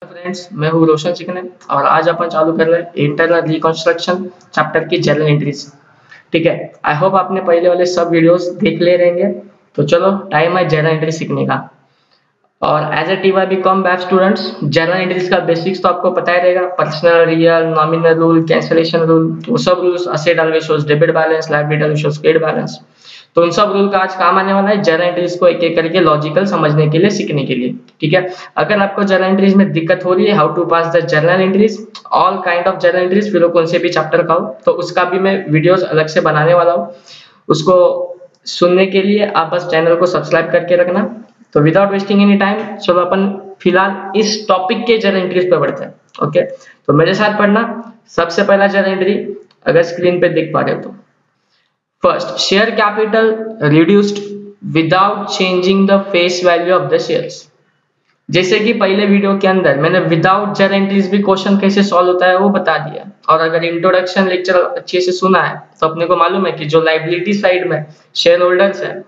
Friends, मैं हूँ रोशन चिकने और आज अपन चालू कर रहे हैं इंटरनल रिकंस्ट्रक्शन चैप्टर की जर्नल एंट्रीज। ठीक है, आई होप आपने पहले वाले सब वीडियोस देख ले रहेंगे। तो चलो, टाइम है जर्नल एंट्री सीखने का। और as a TY BCom batch students, journal entries का बेसिक्स तो आपको पता ही रहेगा। Personal, real, nominal rule, cancellation rule, वो सब rules, asset always shows debit balance, liability always shows credit balance. तो उन सब रूल का आज काम आने वाला है जर्नल एंट्रीज को एक एक करके लॉजिकल समझने के लिए, सीखने के लिए। ठीक है, अगर आपको जर्नल एंट्रीज में दिक्कत हो रही है, how to pass the journal entries, all kind of journal entries, फिर वो कौन से भी चैप्टर का हो, तो उसका भी मैं वीडियोस अलग से बनाने वाला हूँ। उसको सुनने के लिए आप बस चैनल को सब्सक्राइब करके रखना। तो विदाउट वेस्टिंग एनी टाइम, चलो अपन फिलहाल इस टॉपिक के जर्नल एंट्रीज पे बढ़ते हैं। ओके, तो मेरे साथ पढ़ना। सबसे पहला जर्नल एंट्री अगर स्क्रीन पे देख पा रहे हो तो, first, share capital reduced without changing the face value of the shares. जैसे कि पहले वीडियो के अंदर मैंने विदाउट जर्नल एंट्रीज भी क्वेश्चन कैसे सॉल्व होता है वो बता दिया। और अगर इंट्रोडक्शन लेक्चर अच्छे से सुना है तो अपने को मालूम है कि जो लायबिलिटी साइड में शेयर होल्डर्स है,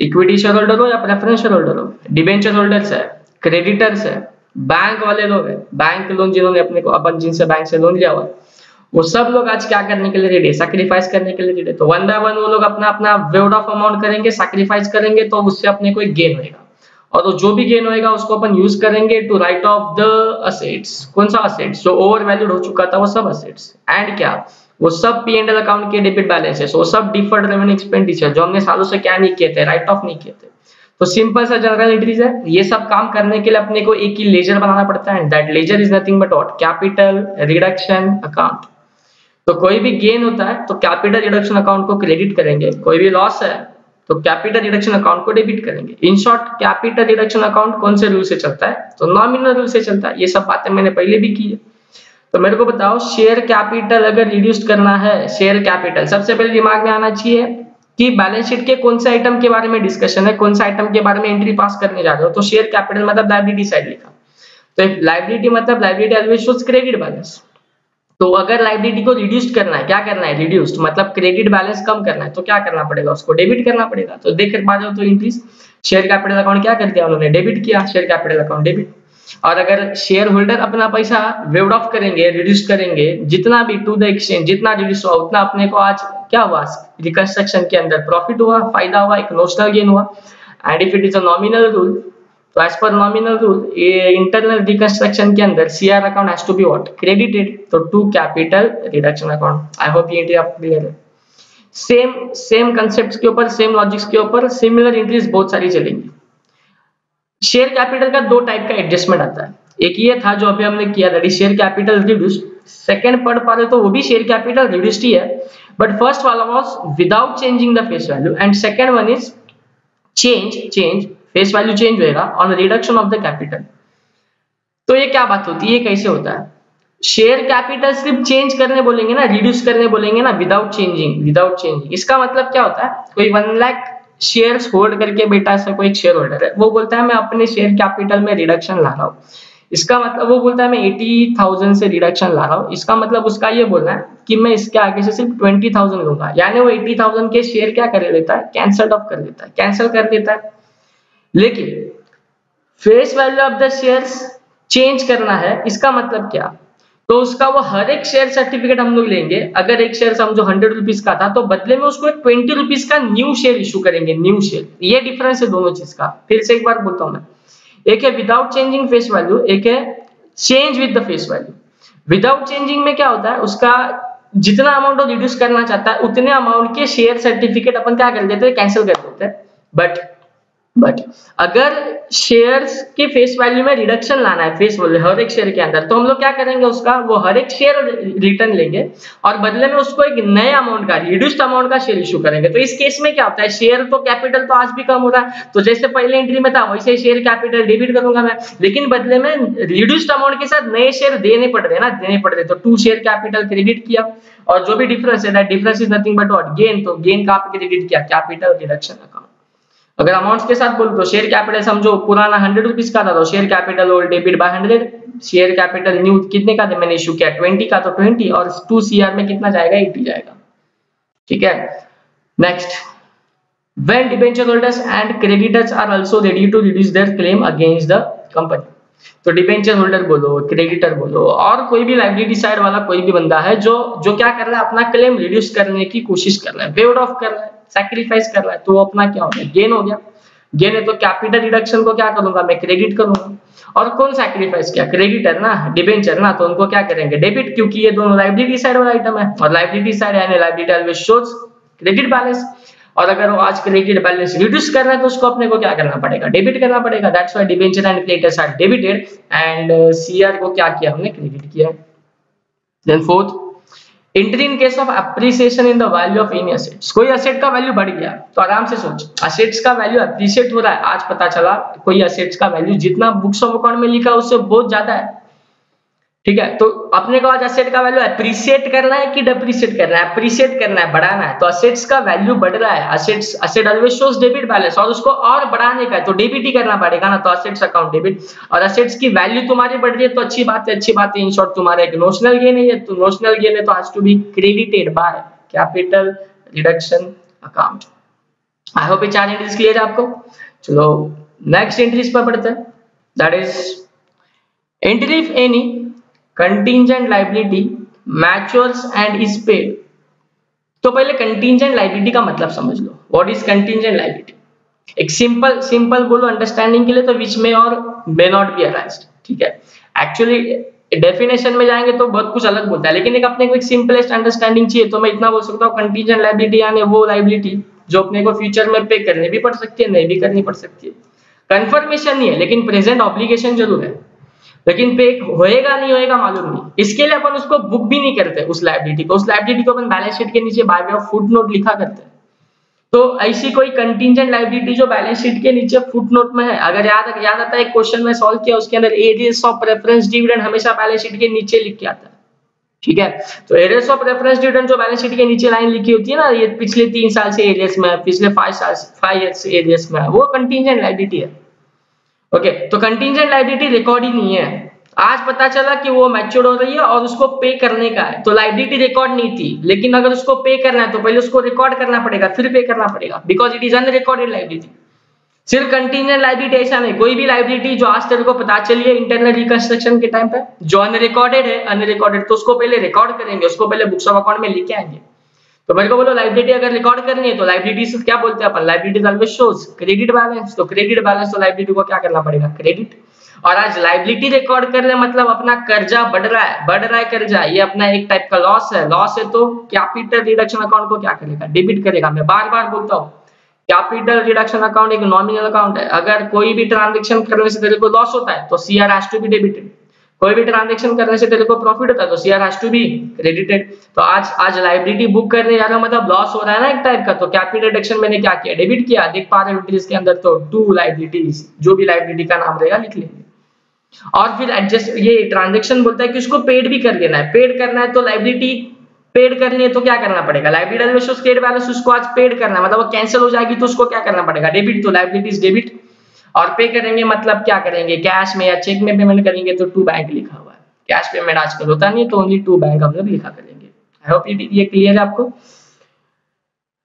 इक्विटी शेयर होल्डर हो या प्रेफरेंस शेयर होल्डर हो, डिबेंचर होल्डर्स है, क्रेडिटर्स है, बैंक वाले लोग हैं, बैंक लोन जिन्होंने अपने को अपन जिनसे बैंक से लोन लिया हुआ, वो सब लोग आज क्या करने के लिए रेडी है? सैक्रिफाइस करने के लिए रेडी है। तो वन बाय वन वो लोग अपना अपना वेड ऑफ अमाउंट करेंगे, सैक्रिफाइस करेंगे, तो उससे अपने को एक गेन होएगा। और जो भी गेन होएगा उसको अपन यूज करेंगे to write off the assets. कौन सा असेट्स? जो ओवर वैल्यूड हो चुका था वो सब असेट्स। एंड क्या? वो सब पी एंड एल अकाउंट के डेबिट बैलेंसेस, वो सब डिफर्ड रेवेन्यू एक्सपेंडिचर जो हमने सालों से क्या नहीं किए थे, राइट ऑफ नहीं किए थे। तो सिंपल सा जर्नल एंट्रीज है। ये सब काम करने के लिए अपने को एक ही लेजर बनाना पड़ता है, that ledger is nothing but what? Capital reduction account. तो कोई भी गेन होता है तो कैपिटल रिडक्शन अकाउंट को क्रेडिट करेंगे, कोई भी लॉस है तो कैपिटल रिडक्शन अकाउंट को डेबिट करेंगे। In short, capital reduction account कौन से रूल से चलता है? तो नॉमिनल रूल से चलता है। ये सब बातें मैंने पहले भी की है। तो मेरे को बताओ, शेयर कैपिटल अगर रिड्यूस करना है, शेयर कैपिटल सबसे पहले दिमाग में आना चाहिए कि बैलेंस शीट के कौन से आइटम के बारे में डिस्कशन है, कौन सा आइटम के बारे में एंट्री पास करने जा रहे हो। तो शेयर कैपिटल मतलब लायबिलिटी साइड लिखा। तो लायबिलिटी मतलब liability always shows credit balance. तो अगर लायबिलिटी को रिड्यूस करना है, क्या करना है? रिड्यूस्ड मतलब क्रेडिट बैलेंस कम करना है, तो क्या करना पड़ेगा? उसको डेबिट करना पड़ेगा। तो देख पा रहे हो, तो इंक्रीज शेयर कैपिटल अकाउंट क्या कर दिया उन्होंने? डेबिट किया, शेयर कैपिटल अकाउंट डेबिट। और अगर शेयर होल्डर अपना पैसा वेव्ड ऑफ करेंगे, रिड्यूस करेंगे, जितना भी टू द एक्सचेंज जितना रिड्यूस हुआ उतना अपने को आज क्या हुआ? रिकंस्ट्रक्शन के अंदर प्रॉफिट हुआ, फायदा हुआ, एक नोशनल गेन हुआ। And if it is a nominal rule, तो एज पर नॉमिनल रूल इंटरनल रिकंस्ट्रक्शन के अंदर CR account has to be what? Credited. तो to capital reduction account. I hope ये एंट्री आपको क्लियर है। सेम कांसेप्ट्स के ऊपर, सेम लॉजिक्स के ऊपर सिमिलर एंट्रीज बहुत सारी चलेंगी। शेयर कैपिटल का दो टाइप का एडजस्टमेंट आता है। एक ये था जो अभी हमने किया, that is share capital reduced. Second पढ़ पा रहे तो वो भी शेयर कैपिटल रिड्यूस्ड ही है, बट फर्स्ट वाला was without changing the face value and second one is change face value change होएगा on reduction of the capital. तो ये क्या बात होती है, ये कैसे होता है? शेयर कैपिटल सिर्फ चेंज करने बोलेंगे ना, रिड्यूस करने बोलेंगे ना, विदाउट चेंजिंग। इसका मतलब क्या होता है? कोई 1 लाख शेयर्स होल्ड करके बैठा है, कोई एक शेयर होल्डर है, वो बोलता है मैं अपने शेयर कैपिटल में रिडक्शन ला रहा हूँ। इसका मतलब वो बोलता है मैं 80,000 से रिडक्शन ला रहा हूँ। इसका मतलब उसका ये बोलना है कि मैं इसके आगे से सिर्फ 20,000 लूंगा। यानी वो 80,000 के शेयर क्या कर देता है? कैंसल कर देता है। लेकिन face value of the shares change करना है, इसका मतलब क्या? तो उसका वो हर एक शेयर सर्टिफिकेट हम लोग लेंगे। अगर एक शेयर समझो 100 रुपीज का था, तो बदले में उसको 20 रुपीज का न्यू शेयर इशू करेंगे, न्यू शेयर। ये डिफरेंस है दोनों चीज का। फिर से एक बार बोलता हूं मैं, एक है विदाउट चेंजिंग फेस वैल्यू, एक है change with the face value. Without changing में क्या होता है? उसका जितना अमाउंट वो रिड्यूस करना चाहता है उतने अमाउंट के शेयर सर्टिफिकेट अपन क्या कर देते हैं? कैंसिल कर देते हैं। बट बट अगर शेयर्स के फेस वैल्यू में रिडक्शन लाना है, फेस वैल्यू हर एक शेयर के अंदर, तो हम लोग क्या करेंगे, उसका वो हर एक शेयर रिटर्न लेंगे और बदले में उसको एक नए अमाउंट का, रिड्यूस्ड अमाउंट का शेयर इशू करेंगे। तो इस केस में क्या होता है, शेयर तो कैपिटल तो आज भी कम हो रहा है, तो जैसे पहले एंट्री में था वैसे शेयर कैपिटल डेबिट करूंगा मैं, लेकिन बदले में रिड्यूस्ड अमाउंट के साथ नए शेयर देने पड़ रहे हैं ना, देने पड़ रहे, तो 2 शेयर कैपिटल क्रेडिट किया, और जो भी डिफरेंस है, that difference is nothing but what, gain, तो गेन का आप क्रेडिट किया कैपिटल रिडक्शन अकाउंट। अगर अमाउंट्स के साथ बोलूं तो शेयर कैपिटल समझो पुराना 100 रुपीज का था, तो share capital old debit bye 100, share capital new कितने का था मैंने इशू किया 20 का, तो 20, और 2 सीआर में कितना जाएगा, 80 जाएगा। ठीक है, next, when debenture holders and creditors are also ready to reduce their claim against the company, तो डिबेंचर होल्डर बोलो, क्रेडिटर बोलो, और कोई भी लाइबिलिटी साइड वाला कोई भी बंदा है जो जो क्या कर रहा है, अपना क्लेम रिड्यूस करने की कोशिश कर रहा है, वेव ऑफ कर रहा है, सैक्रिफाइस कर रहा है, तो वो अपना क्या हो गया, गेन हो गया। गेन है तो कैपिटल रिडक्शन को क्या करूंगा मैं, क्रेडिट करूंगा। और कौन सैक्रिफाइस किया, क्रेडिटर ना, डिबेंचर ना, तो उनको क्या करेंगे, डेबिट, क्योंकि ये दोनों लाइबिलिटी साइड वाला आइटम है, और लाइबिलिटी साइड यानी liability always shows credit balance, और अगर वो आज क्रेडिट बैलेंस रिड्यूस करना है तो उसको अपने को क्या करना पड़ेगा, डेबिट करना पड़ेगा। That's why debenture and creditors are debited and CR को क्या किया हमने, क्रेडिट किया। Then fourth, entry in case of appreciation in the value of any assets, कोई असेट का वैल्यू बढ़ गया तो आराम से सोच, असेट्स का वैल्यू अप्रिशिएट हो रहा है, आज पता चला कोई असेट्स का वैल्यू जितना बुक्स ऑफ अकाउंट में लिखा उससे बहुत ज्यादा है, ठीक है, तो अपने को आज असेट का वैल्यू अप्रिशिएट करना है कि डेप्रिशिएट करना है, अप्रिशिएट करना है, बढ़ाना है, तो असेट्स का वैल्यू बढ़ रहा है, asset always shows debit balance, और उसको और बढ़ाने का है तो डेबिट ही करना पड़ेगा ना, तो असेट्स अकाउंट डेबिट, और असेट्स की वैल्यू तुम्हारी बढ़ रही है तो अच्छी बात है, अच्छी बात है, इन शॉर्ट तुम्हारा एक नोशनल गेन है, तो नोशनल गेन है तो has to be credited by capital reduction account. I hope ये 4 एंट्रीज क्लियर है आपको। चलो नेक्स्ट एंट्रीज पर पढ़ते हैं, that is entry if any contingent liability matures and is paid। तो पहले contingent liability का मतलब समझ लो, what is contingent liability, एक सिंपल बोलो अंडरस्टैंडिंग के लिए, तो which may or may not be arised, ठीक है, एक्चुअली डेफिनेशन में जाएंगे तो बहुत कुछ अलग बोलता है, लेकिन एक अपने को एक सिंपलेस्ट अंडरस्टैंडिंग चाहिए, तो मैं इतना बोल सकता हूँ कंटीजेंट लायबिलिटी यानी वो लायबिलिटी जो अपने को फ्यूचर में पे करनी भी पड़ सकती है, नहीं भी करनी पड़ सकती है, कंफर्मेशन नहीं है लेकिन प्रेजेंट ऑब्लिगेशन जरूर है, लेकिन पे होएगा नहीं होएगा मालूम नहीं, इसके लिए अपन उसको बुक भी नहीं करते उस लायबिलिटी को, उस लायबिलिटी को अपन बैलेंस शीट के नीचे बाय वे ऑफ फुटनोट लिखा करते हैं। तो ऐसी कोई कंटीजेंट लायबिलिटी जो बैलेंस शीट के नीचे फुटनोट में है, अगर याद आता है एक क्वेश्चन में सॉल्व किया, उसके अंदर एरियर्स ऑफ प्रेफरेंस डिविडेंड हमेशा बैलेंस शीट के नीचे लिख के आता है, ठीक है, तो एरियर्स ऑफ प्रेफरेंस डिविडेंड जो बैलेंस शीट के नीचे लाइन लिखी होती है ना, ये पिछले 3 साल से एरियर्स में, पिछले 5 ईयर्स से एरियर्स में, वो कंटीजेंट लायबिलिटी है। ओके, तो कंटीजेंट लायबिलिटी रिकॉर्ड ही नहीं है, आज पता चला कि वो मैच्योर हो रही है और उसको पे करने का है, तो लायबिलिटी रिकॉर्ड नहीं थी, लेकिन अगर उसको पे करना है तो पहले उसको रिकॉर्ड करना पड़ेगा फिर पे करना पड़ेगा, because it is unrecorded liability. सिर्फ कंटीजेंट लायबिलिटी ऐसा नहीं, कोई भी लायबिलिटी जो आज तेरे को पता चली है इंटरनल रिकंस्ट्रक्शन के टाइम पे जो अनरिकॉर्डेड है, अनरिकॉर्डेड तो उसको पहले रिकॉर्ड करेंगे, उसको पहले बुक्स ऑफ अकाउंट में लिख आएंगे। तो मेरे को बोलो लायबिलिटी अगर रिकॉर्ड करनी है तो लायबिलिटी से क्या बोलते हैं अपन, liability always shows credit balance, तो क्रेडिट बैलेंस तो लायबिलिटी को क्या करना पड़ेगा, क्रेडिट। और आज लायबिलिटी रिकॉर्ड करने मतलब अपना कर्जा बढ़ रहा है कर्जा, ये अपना एक टाइप का लॉस है तो कैपिटल रिडक्शन अकाउंट को क्या करेगा, डेबिट करेगा। मैं बार बार बोलता हूँ कैपिटल रिडक्शन अकाउंट एक नॉमिनल अकाउंट है, अगर कोई भी ट्रांजेक्शन करने से तेरे को लॉस होता है तो CR has to be debited, कोई भी ट्रांजेक्शन करने से तेरे को प्रॉफिट होता है तो CR has to be credited. तो आज लायबिलिटी बुक करने जा रहा हूं मतलब लॉस हो रहा है ना एक टाइप का, तो कैपिटल रिडक्शन मैंने क्या किया, डेबिट किया। देख पा रहे हो इसके अंदर तो 2 लायबिलिटीज, जो भी लायबिलिटी का नाम रहेगा लिख लेंगे, और फिर एडजस्ट ये ट्रांजैक्शन बोलता है कि उसको पेड भी कर देना है, पेड करना है तो लायबिलिटी पेड करनी है तो क्या करना पड़ेगा, liability always shows credit balance, उसको आज पेड करना है मतलब वो कैंसिल हो जाएगी तो उसको क्या करना पड़ेगा, डेबिट, तो लायबिलिटीज डेबिट। और पे करेंगे मतलब क्या करेंगे, कैश में या चेक में पेमेंट करेंगे तो टू बैंक लिखा हुआ है, कैश पेमेंट आजकल होता नहीं तो ओनली टू बैंक हम लोग लिखा करेंगे। आई होप ये क्लियर है आपको,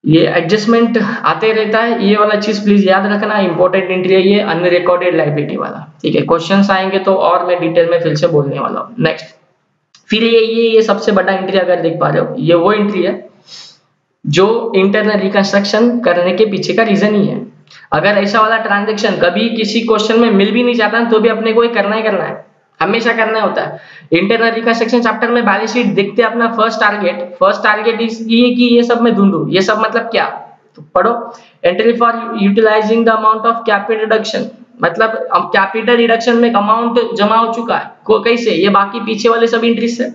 ये एडजस्टमेंट आते रहता है, ये वाला चीज प्लीज याद रखना, इंपॉर्टेंट एंट्री है ये अनरिकॉर्डेड लायबिलिटी वाला, ठीक है, क्वेश्चंस आएंगे तो और मैं डिटेल में फिर से बोलने वाला हूँ। नेक्स्ट, फिर ये सबसे बड़ा एंट्री अगर देख पा रहे हो, ये वो एंट्री है जो इंटरनल रिकंस्ट्रक्शन करने के पीछे का रीजन ही है। अगर ऐसा वाला ट्रांजेक्शन कभी किसी क्वेश्चन में मिल भी नहीं जाता तो भी अपने को ये करना ही करना है, हमेशा करना होता है। इंटरनल रिकंस्ट्रक्शन चैप्टर में बैलेंस शीट देखते अपना फर्स्ट टारगेट इज ये कि ये सब मैं ढूंढूं, ये सब मतलब क्या, तो पढ़ो, entry for utilising the amount of capital reduction, मतलब कैपिटल रिडक्शन में अमाउंट जमा हो चुका है को कैसे, ये बाकी पीछे वाले सब एंट्रीज से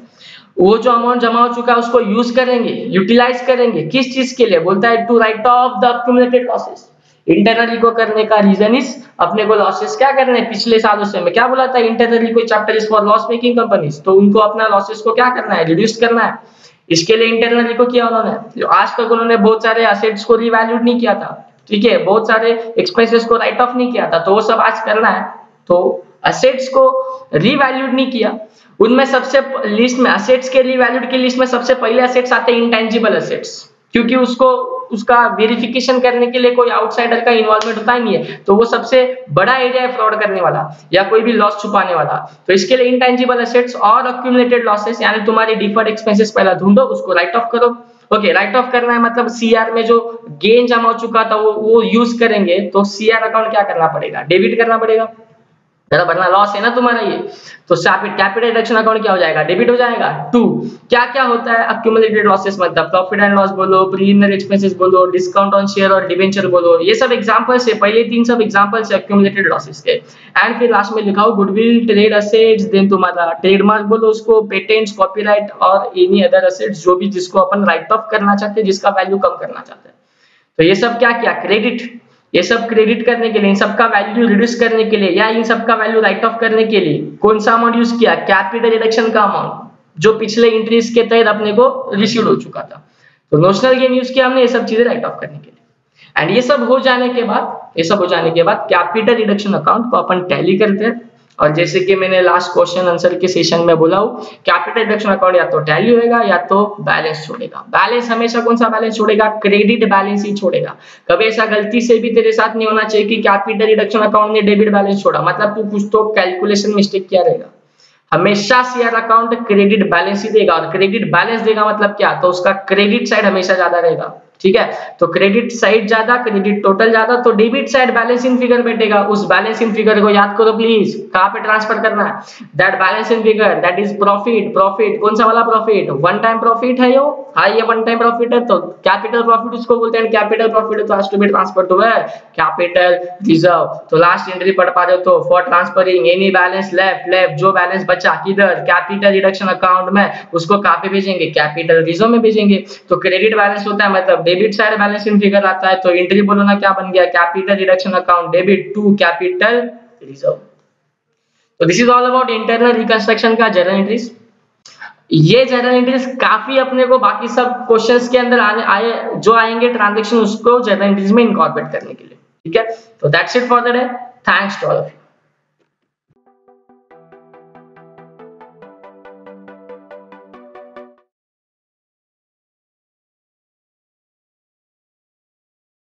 वो जो अमाउंट जमा हो चुका है उसको यूज करेंगे, यूटिलाइज करेंगे, किस चीज के लिए, बोलता है to write off the accumulated losses. Internally को करने का रीजन इज अपने को लॉसेस क्या करने हैं पिछले सालों से, मैं क्या बोला था, इंटरनली कोई chapter is for loss making companies, तो उनको अपना लॉसेस को क्या करना है, रिड्यूस करना है, इसके लिए इंटरनली को किया उन्होंने। जो आज तक उन्होंने बहुत सारे असेट्स को रिवैल्यूड नहीं किया था, ठीक है, बहुत सारे एक्सपेंसेस को राइट ऑफ नहीं किया था, तो वो सब आज करना है। तो असेट्स को रिवैल्यूड नहीं किया, उनमें सबसे लिस्ट में असेट्स के रिवैल्यूड की लिस्ट में सबसे पहले असेट्स आते हैं इंटेंजिबल असेट्स, क्योंकि उसको उसका वेरिफिकेशन करने के लिए कोई आउटसाइडर का इन्वॉल्वमेंट होता ही नहीं है, तो वो सबसे बड़ा एरिया है फ्रॉड करने वाला या कोई भी लॉस छुपाने वाला। तो इसके लिए इंटेंजिबल असेट्स और अक्यूमुलेटेड लॉसेस यानी तुम्हारी डिफर्ड एक्सपेंसेस पहला ढूंढो, उसको राइट ऑफ करो। ओके, राइट ऑफ करना है मतलब सीआर में जो गेन जमा हो चुका था वो यूज करेंगे, तो सीआर अकाउंट क्या करना पड़ेगा, डेबिट करना पड़ेगा, जरा वरना लॉस है ना तुम्हारा ये, तो कैपिटल रिडक्शन अकाउंट क्या हो जाएगा, डेबिट हो जाएगा। 2 क्या क्या होता है अक्यूमुलेटेड लॉसेस, मतलब प्रॉफिट एंड लॉस बोलो, प्रीलिमिनरी एक्सपेंसेस बोलो, डिस्काउंट ऑन शेयर और डिबेंचर बोलो, ये सब एग्जांपल्स है, पहले 3 सब एग्जांपल्स है अक्यूमुलेटेड लॉसेस के। एंड फिर लास्ट में लिखाओ गुडविल, ट्रेड असेट्स, देन तुम्हारा ट्रेडमार्क बोलो उसको, पेटेंट्स, कॉपीराइट और एनी अदर असेट्स जो भी जिसको अपन राइट ऑफ करना चाहते हैं, जिसका वैल्यू कम करना चाहते हैं। तो ये सब क्या किया, क्रेडिट, ये सब क्रेडिट करने के लिए, इन सब का वैल्यू रिड्यूस करने के लिए या इन सब का वैल्यू राइट ऑफ करने के लिए कौन सा अमाउंट यूज किया, कैपिटल रिडक्शन का अमाउंट जो पिछले एंट्रीज के तहत अपने को रिसीव हो चुका था। तो नोशनल गेन यूज किया हमने ये सब चीजें राइट ऑफ करने के लिए। एंड ये सब हो जाने के बाद कैपिटल रिडक्शन अकाउंट को अपन टैली करते हैं, और जैसे कि मैंने लास्ट क्वेश्चन आंसर के सेशन में बोला हूं, कैपिटल रिडक्शन अकाउंट या तो टैली होएगा या तो बैलेंस छोड़ेगा। बैलेंस हमेशा कौन सा बैलेंस छोड़ेगा, क्रेडिट बैलेंस ही छोड़ेगा। कभी ऐसा गलती से भी तेरे साथ नहीं होना चाहिए कि कैपिटल रिडक्शन अकाउंट ने डेबिट बैलेंस छोड़ा, मतलब तू कुछ तो कैलकुलेशन मिस्टेक किया रहेगा। हमेशा सीआर अकाउंट क्रेडिट बैलेंस ही देगा, और क्रेडिट बैलेंस देगा मतलब क्या, तो उसका क्रेडिट साइड हमेशा ज्यादा रहेगा, ठीक है। तो क्रेडिट साइड ज्यादा, क्रेडिट टोटल ज्यादा, तो debit side balance in figure बैठेगा। उस बैलेंस इन फिगर को याद करो प्लीज, कहां पे ट्रांसफर करना है, that balance in figure that is profit. Profit कौन सा वाला प्रॉफिट, वन टाइम प्रॉफिट है यो, हाँ ये वन टाइम प्रॉफिट है, तो कैपिटल प्रॉफिट उसको बोलते हैं। कैपिटल प्रॉफिट तो has to be transfer to capital reserve. तो लास्ट एंट्री पढ़ पा रहे हो तो for transferring any balance left, जो बैलेंस बचा किधर, कैपिटल रिडक्शन अकाउंट में, उसको कहां पे भेजेंगे, कैपिटल रिजर्व में भेजेंगे। तो क्रेडिट बैलेंस होता है मतलब debit side balance in figure आता है, तो एंट्री बोलो ना क्या बन गया, capital reduction account debit to capital reserve. तो this is all about internal reconstruction का जर्नल एंट्रीज। ये जर्नल एंट्रीज काफी अपने को बाकी सब क्वेश्चंस के अंदर जो आएंगे ट्रांजैक्शन, उसको जर्नल एंट्रीज में इनकॉर्पोरेट करने के लिए, ठीक है। तो that's it for the day, thanks to all of you.